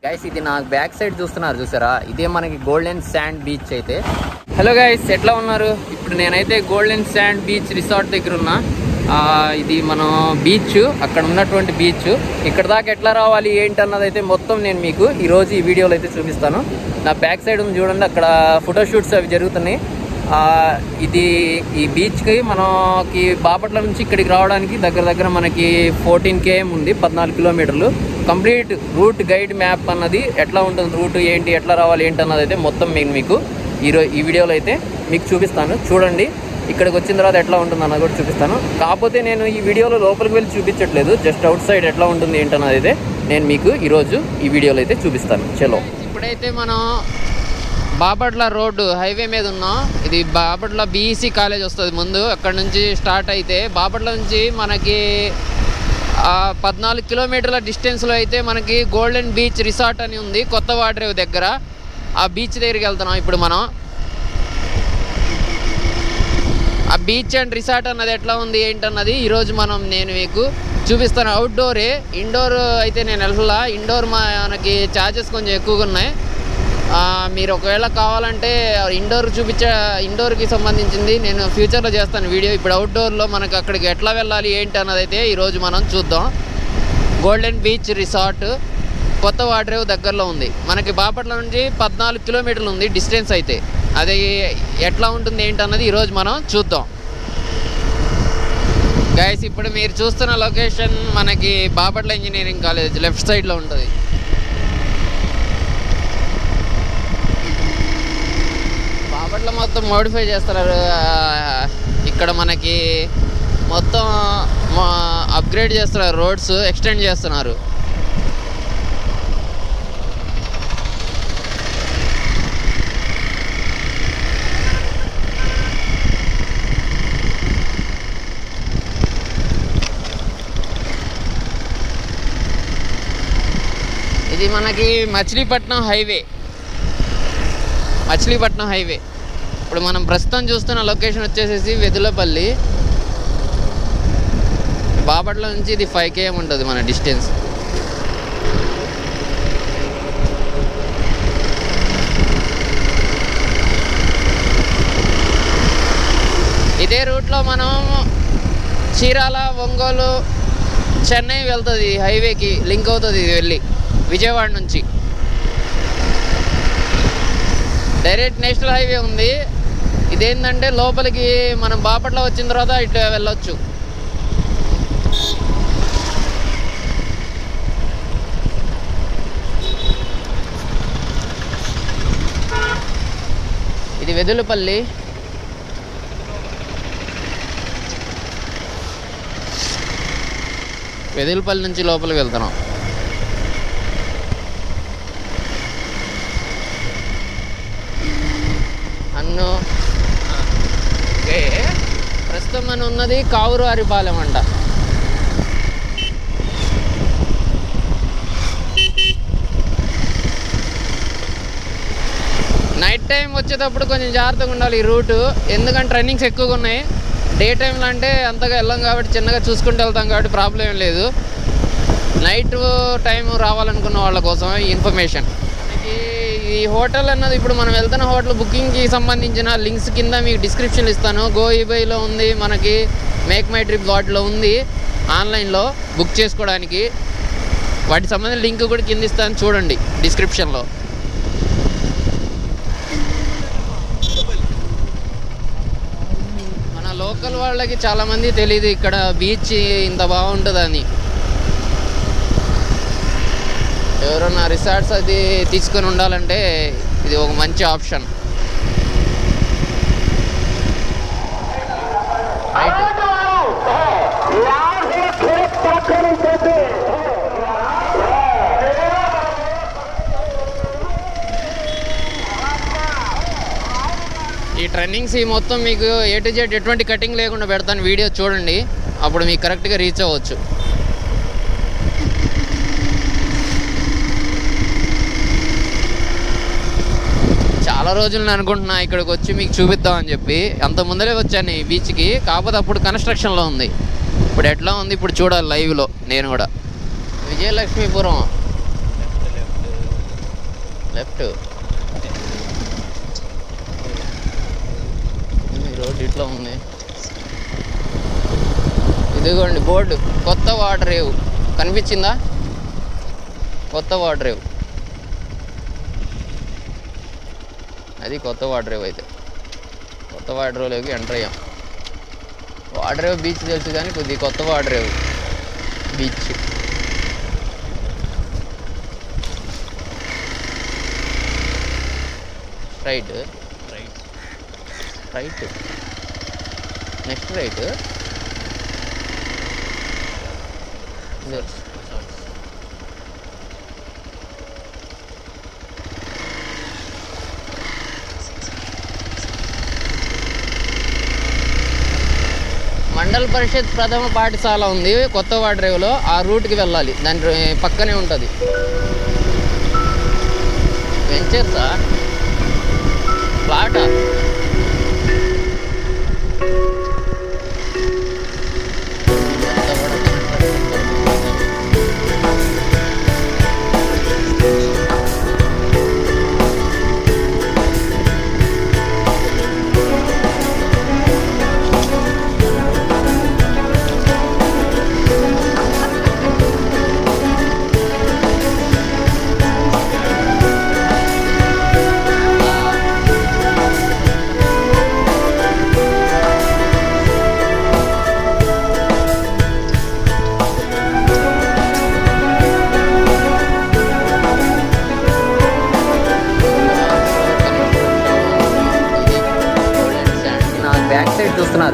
Guys ఇది నాకు back side చూస్తున్నారు చూసారా, ఇదే మనకి గోల్డెన్ శాండ్ బీచ్ అయితే. హలో గైస్, ఎట్లా ఉన్నారు? ఇప్పుడు నేనైతే గోల్డెన్ శాండ్ బీచ్ రిసార్ట్ దగ్గర ఉన్నా. ఇది మనం బీచ్, అక్కడ ఉన్నటువంటి బీచ్. ఇక్కడ దాకా ఎట్లా రావాలి ఏంటి అన్నది అయితే మొత్తం నేను మీకు ఈరోజు ఈ వీడియోలో అయితే చూపిస్తాను. నా బ్యాక్ సైడ్ ఉంది చూడండి, అక్కడ ఫోటోషూట్స్ అవి జరుగుతున్నాయి. ఈ బీచ్కి మనకి బాపట్ల నుంచి ఇక్కడికి రావడానికి దగ్గర మనకి 14 km ఉంది, 14 కిలోమీటర్లు. కంప్లీట్ రూట్ గైడ్ మ్యాప్ అన్నది ఎట్లా ఉంటుంది, రూట్ ఏంటి, ఎట్లా రావాలి ఏంటి అన్నది అయితే మొత్తం నేను మీకు ఈ వీడియోలో అయితే మీకు చూపిస్తాను. చూడండి, ఇక్కడికి వచ్చిన తర్వాత ఎట్లా ఉంటుంది అన్నది కూడా చూపిస్తాను. కాకపోతే నేను ఈ వీడియోలో లోపలికి వెళ్ళి చూపించట్లేదు, జస్ట్ అవుట్ సైడ్ ఎట్లా ఉంటుంది ఏంటన్నది అయితే నేను మీకు ఈరోజు ఈ వీడియోలో అయితే చూపిస్తాను. చలో, ఇప్పుడైతే మనం బాపట్ల రోడ్డు హైవే మీద ఉన్నాం. ఇది బాపట్ల బీఈసీ కాలేజ్ వస్తుంది ముందు. అక్కడ నుంచి స్టార్ట్ అయితే బాపట్ల నుంచి మనకి 14 కిలోమీటర్ల డిస్టెన్స్లో అయితే మనకి గోల్డెన్ బీచ్ రిసార్ట్ అని ఉంది, కొత్త వాటర్ దగ్గర. ఆ బీచ్ దగ్గరికి వెళ్తున్నాం ఇప్పుడు మనం. ఆ బీచ్ అండ్ రిసార్ట్ అన్నది ఎట్లా ఉంది ఏంటన్నది ఈరోజు నేను మీకు చూపిస్తాను. అవుట్డోరే, ఇండోర్ అయితే నేను వెళ్ళాలా. ఇండోర్ మనకి ఛార్జెస్ కొంచెం ఎక్కువగా ఉన్నాయి. మీరు ఒకవేళ కావాలంటే ఇండోర్కి సంబంధించింది నేను ఫ్యూచర్లో చేస్తాను వీడియో. ఇప్పుడు అవుట్డోర్లో మనకు అక్కడికి ఎట్లా వెళ్ళాలి ఏంటి అన్నది అయితే ఈరోజు మనం చూద్దాం. గోల్డెన్ బీచ్ రిసార్ట్ కొత్త వాటర్ దగ్గరలో ఉంది. మనకి బాపట్ల నుంచి 14 కిలోమీటర్లు ఉంది డిస్టెన్స్ అయితే. అది ఎట్లా ఉంటుంది ఏంటి అన్నది ఈరోజు మనం చూద్దాం. గైస్, ఇప్పుడు మీరు చూస్తున్న లొకేషన్ మనకి బాపట్ల ఇంజనీరింగ్ కాలేజ్ లెఫ్ట్ సైడ్లో ఉంటుంది. బాపట్ల మొత్తం మోడిఫై చేస్తున్నారు. ఇక్కడ మనకి మొత్తం అప్గ్రేడ్ చేస్తున్నారు, రోడ్స్ ఎక్స్టెండ్ చేస్తున్నారు. ఇది మనకి మచిలీపట్నం హైవే. ఇప్పుడు మనం ప్రస్తుతం చూస్తున్న లొకేషన్ వచ్చేసేసి వెదులపల్లి. బాపట్ల నుంచి ఇది 5 km ఉంటుంది మన డిస్టెన్స్. ఇదే రూట్లో మనం చీరాల, ఒంగోలు, చెన్నై వెళ్తుంది. హైవేకి లింక్ అవుతుంది ఇది వెళ్ళి విజయవాడ నుంచి. డైరెక్ట్ నేషనల్ హైవే ఉంది. ఇదేంటంటే లోపలికి మనం బాపట్ల వచ్చిన తర్వాత ఇటు వెళ్ళొచ్చు. ఇది వెదులపల్లి. వెదులపల్లి నుంచి లోపలికి వెళ్తున్నాం. ప్రస్తుతం మనం ఉన్నది కావురువారిపాలెం అంట. నైట్ టైం వచ్చేటప్పుడు కొంచెం జాగ్రత్తగా ఉండాలి ఈ రూటు, ఎందుకంటే రన్నింగ్స్ ఎక్కువగా ఉన్నాయి. డే టైంలో అంటే అంతగా వెళ్ళాం కాబట్టి చిన్నగా చూసుకుంటూ వెళ్తాం కాబట్టి ప్రాబ్లం ఏం లేదు. నైట్ టైం రావాలనుకున్న వాళ్ళ కోసం ఈ ఇన్ఫర్మేషన్. ఈ హోటల్ అన్నది ఇప్పుడు మనం వెళ్తున్న హోటల్ బుకింగ్కి సంబంధించిన లింక్స్ కింద మీకు డిస్క్రిప్షన్ ఇస్తాను. గోఈబైలో ఉంది, మనకి మేక్ మై ట్రిప్ వాటిలో ఉంది. ఆన్లైన్లో బుక్ చేసుకోవడానికి వాటికి సంబంధించిన లింక్ కూడా కింద ఇస్తాను, చూడండి డిస్క్రిప్షన్లో. మన లోకల్ వాళ్ళకి చాలామంది తెలియదు ఇక్కడ బీచ్ ఇంత బాగుంటుందని. ఎవరన్నా రిసార్ట్స్ అది తీసుకొని ఉండాలంటే ఇది ఒక మంచి ఆప్షన్. ఈ ట్రెండింగ్స్ మొత్తం మీకు A to Z ఎటువంటి కటింగ్ లేకుండా పెడతాను, వీడియో చూడండి, అప్పుడు మీకు కరెక్ట్గా రీచ్ అవ్వచ్చు. చాలా రోజులు నేను అనుకుంటున్నా ఇక్కడికి వచ్చి మీకు చూపిద్దామని చెప్పి. అంత ముందరే వచ్చాను ఈ బీచ్కి, కాకపోతే అప్పుడు కన్స్ట్రక్షన్లో ఉంది. ఇప్పుడు ఎట్లా ఉంది ఇప్పుడు చూడాలి లైవ్లో నేను కూడా. విజయలక్ష్మీపురం లెఫ్ట్ రోడ్ ఇట్లా ఉంది. ఇదిగోండి బోర్డు, కొత్త వాటర్ రేవ్ కనిపించిందా? కొత్త వాటర్ రేవ్, అది కొత్త వాటర్ రేవ్. అయితే కొత్త వాటర్ రేవ్లోకి ఎంటర్ అయ్యాం. వాటర్ రేవ్ బీచ్ తెలుసు కానీ కొద్దిగా కొత్త water rave beach. Right right right, next right. మండల పరిషత్ ప్రథమ పాఠశాల ఉంది కొత్త వాడ్రేవ్లో, ఆ రూట్కి వెళ్ళాలి. దాని పక్కనే ఉంటుంది. వెంచర్సా ప్లాటా?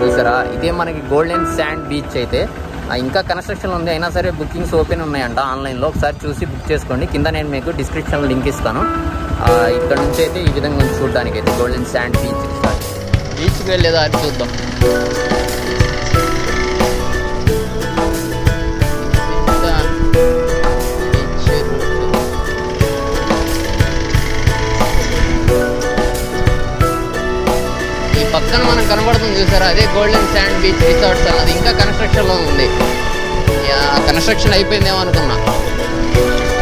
చూసారా, ఇదే మనకి గోల్డెన్ శాండ్ బీచ్. అయితే ఇంకా కన్స్ట్రక్షన్ ఉంది, అయినా సరే బుకింగ్స్ ఓపెన్ ఉన్నాయంట ఆన్లైన్లో. ఒకసారి చూసి బుక్ చేసుకోండి. కింద నేను మీకు డిస్క్రిప్షన్లో లింక్ ఇస్తాను. ఇక్కడ నుంచి అయితే ఈ విధంగా ఉంది చూడడానికి. అయితే గోల్డెన్ శాండ్ బీచ్ బీచ్కి వెళ్ళేదో అది చూద్దాం. పక్కన మనకు కనబడుతుంది చూసారా, అదే గోల్డెన్ శాండ్ బీచ్ రిసార్ట్స్ అన్నది. ఇంకా కన్స్ట్రక్షన్లో ఉంది. కన్స్ట్రక్షన్ అయిపోయిందేమో అనుకున్నా.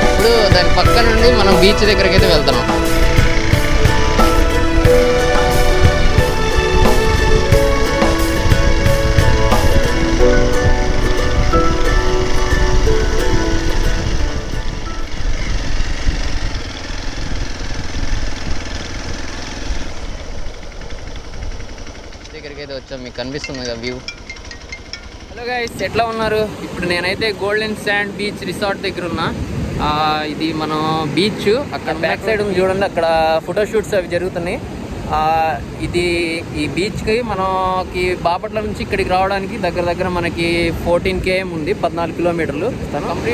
ఇప్పుడు దాని పక్క నుండి మనం బీచ్ దగ్గరికి అయితే వెళ్తున్నాం. దగ్గరికి అయితే వచ్చాం. మీకు కనిపిస్తుంది కదా వ్యూ. హలో గైస్, ఎట్లా ఉన్నారు? ఇప్పుడు నేనైతే గోల్డెన్ శాండ్ బీచ్ రిసార్ట్ దగ్గర ఉన్నా. ఇది మనం బీచ్ అక్కడ బ్యాక్ సైడ్ ఉంది చూడండి, అక్కడ ఫోటోషూట్స్ అవి జరుగుతున్నాయి. ఈ బీచ్కి మనకి బాపట్ల నుంచి ఇక్కడికి రావడానికి దగ్గర మనకి 14 km ఉంది, 14 కిలోమీటర్లు.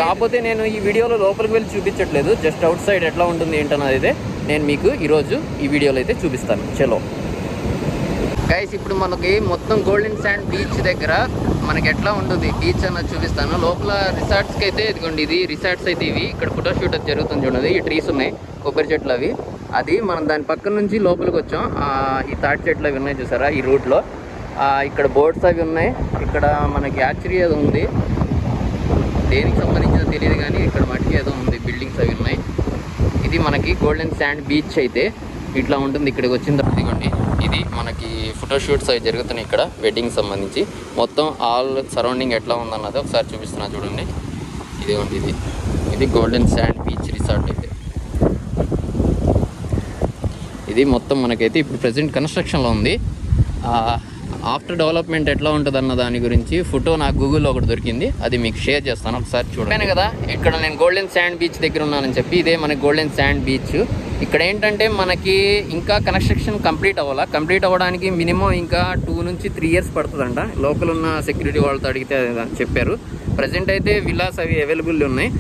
కాకపోతే నేను ఈ వీడియోలో లోపలికి వెళ్ళి చూపించట్లేదు, జస్ట్ అవుట్ సైడ్ ఎట్లా ఉంటుంది ఏంటన్నది అయితే నేను మీకు ఈరోజు ఈ వీడియోలో అయితే చూపిస్తాను. చలో గైస్, ఇప్పుడు మనకి మొత్తం గోల్డెన్ శాండ్ బీచ్ దగ్గర మనకి ఎట్లా ఉంటుంది బీచ్ అన్నది చూపిస్తాను. లోపల రిసార్ట్స్కి అయితే ఇదిగోండి, ఇది రిసార్ట్స్ అయితే ఇవి. ఇక్కడ ఫోటోషూట్ అది జరుగుతుంది చూడండి. ఈ ట్రీస్ ఉన్నాయి, కొబ్బరి చెట్లు అవి. అది మనం దాని పక్క నుంచి లోపలికి వచ్చాం. ఈ తాటి చెట్లు అవి ఉన్నాయి చూసారా ఈ రూట్లో. ఇక్కడ బోట్స్ అవి ఉన్నాయి. ఇక్కడ మనకి యాక్చువల్లీ ఏదో ఉంది, దేనికి సంబంధించిందో తెలియదు కానీ ఇక్కడ మట్టికి ఏదో ఉంది, బిల్డింగ్స్ అవి ఉన్నాయి. ఇది మనకి గోల్డెన్ శాండ్ బీచ్ అయితే ఇట్లా ఉంటుంది. ఇక్కడికి వచ్చిన తర్వాత ఇదిగోండి, ఇది మనకి ఫోటోషూట్స్ అవి జరుగుతున్నాయి ఇక్కడ వెడ్డింగ్ సంబంధించి. మొత్తం ఆల్ సరౌండింగ్ ఎట్లా ఉందన్నది ఒకసారి చూపిస్తున్నా చూడండి. ఇదిగోండి, ఇది గోల్డెన్ శాండ్ బీచ్ రిసార్ట్ అయితే. ఇది మొత్తం మనకైతే ఇప్పుడు ప్రజెంట్ కన్స్ట్రక్షన్లో ఉంది. ఆఫ్టర్ డెవలప్మెంట్ ఎట్లా ఉంటుంది అన్న దాని గురించి ఫోటో నాకు గూగుల్లో ఒకటి దొరికింది, అది మీకు షేర్ చేస్తాను, ఒకసారి చూడండి. కదా ఇక్కడ నేను గోల్డెన్ శాండ్ బీచ్ దగ్గర ఉన్నానని చెప్పి, ఇదే మనకి గోల్డెన్ శాండ్ బీచ్. ఇక్కడ ఏంటంటే మనకి ఇంకా కన్స్ట్రక్షన్ కంప్లీట్ అవ్వాలా. కంప్లీట్ అవ్వడానికి మినిమం ఇంకా 2 నుంచి 3 years పడుతుందంట. లోకల్ ఉన్న సెక్యూరిటీ వాళ్ళతో అడిగితే చెప్పారు. ప్రజెంట్ అయితే విల్లాస్ అవి అవైలబుల్ ఉన్నాయి.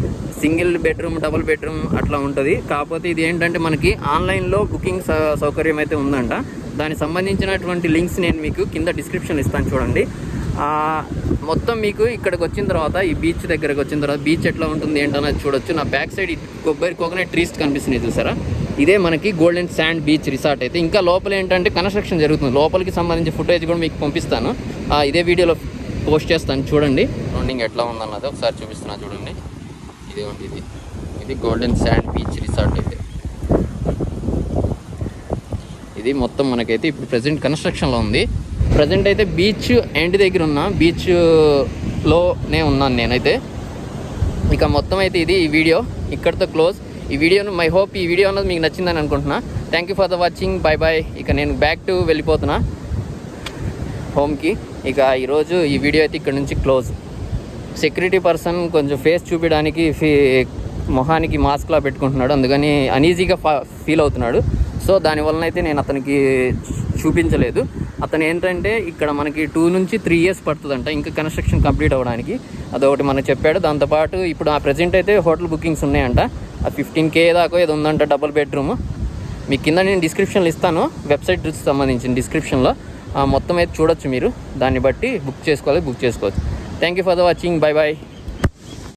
సింగిల్ బెడ్రూమ్, డబుల్ బెడ్రూమ్ అట్లా ఉంటుంది. కాకపోతే ఇది ఏంటంటే మనకి ఆన్లైన్లో బుకింగ్ సౌకర్యం అయితే ఉందంట. దానికి సంబంధించినటువంటి లింక్స్ నేను మీకు కింద డిస్క్రిప్షన్ ఇస్తాను చూడండి. మొత్తం మీకు ఇక్కడికి వచ్చిన తర్వాత, ఈ బీచ్ దగ్గరకు వచ్చిన తర్వాత బీచ్ ఎట్లా ఉంటుంది ఏంటనేది చూడొచ్చు. నా బ్యాక్ సైడ్ కోకోనట్ ట్రీస్ కనిపిస్తున్నాయి చూసారా, ఇదే మనకి గోల్డెన్ శాండ్ బీచ్ రిసార్ట్ అయితే. ఇంకా లోపల ఏంటంటే కన్స్ట్రక్షన్ జరుగుతుంది. లోపలికి సంబంధించి ఫుటేజ్ కూడా మీకు పంపిస్తాను, ఇదే వీడియోలో పోస్ట్ చేస్తాను చూడండి. సరౌండింగ్ ఎట్లా ఉందన్నది ఒకసారి చూపిస్తున్నా చూడండి. ఇది గోల్డెన్ శాండ్ బీచ్ రిసార్ట్ అయితే. ఇది మొత్తం మనకైతే ఇప్పుడు ప్రజెంట్ కన్స్ట్రక్షన్లో ఉంది. ప్రజెంట్ అయితే బీచ్ ఎండ్ దగ్గర ఉన్నా, బీచ్లోనే ఉన్నాను నేనైతే. ఇక మొత్తం అయితే ఇది ఈ వీడియో ఇక్కడితో క్లోజ్. ఈ వీడియోను మై హోప్ ఈ వీడియో అన్నది మీకు నచ్చిందని అనుకుంటున్నా. Thank you for the watching. Bye bye. ఇక నేను బ్యాక్ టు వెళ్ళిపోతున్నా హోమ్కి. ఇక ఈరోజు ఈ వీడియో అయితే ఇక్కడ నుంచి క్లోజ్. సెక్యూరిటీ పర్సన్ కొంచెం ఫేస్ చూపించడానికి మొహానికి మాస్క్లా పెట్టుకుంటున్నాడు, అందుకని అన్ఈజీగా ఫీల్ అవుతున్నాడు. సో దానివల్ల అయితే నేను అతనికి చూపించలేదు. అతను ఏంటంటే ఇక్కడ మనకి 2 నుంచి 3 years పడుతుందంట ఇంకా కన్స్ట్రక్షన్ కంప్లీట్ అవ్వడానికి, అదొకటి మనకు చెప్పాడు. దాంతోపాటు ఇప్పుడు ఆ ప్రజెంట్ అయితే హోటల్ బుకింగ్స్ ఉన్నాయంట. ఆ 15K దాకా ఏదో ఉందంట డబుల్ బెడ్రూమ్. మీకు కింద నేను డిస్క్రిప్షన్లో ఇస్తాను, వెబ్సైట్ సంబంధించిన డిస్క్రిప్షన్లో మొత్తం అయితే చూడొచ్చు మీరు. దాన్ని బట్టి బుక్ చేసుకోవచ్చు. Thank you for the watching. Bye bye.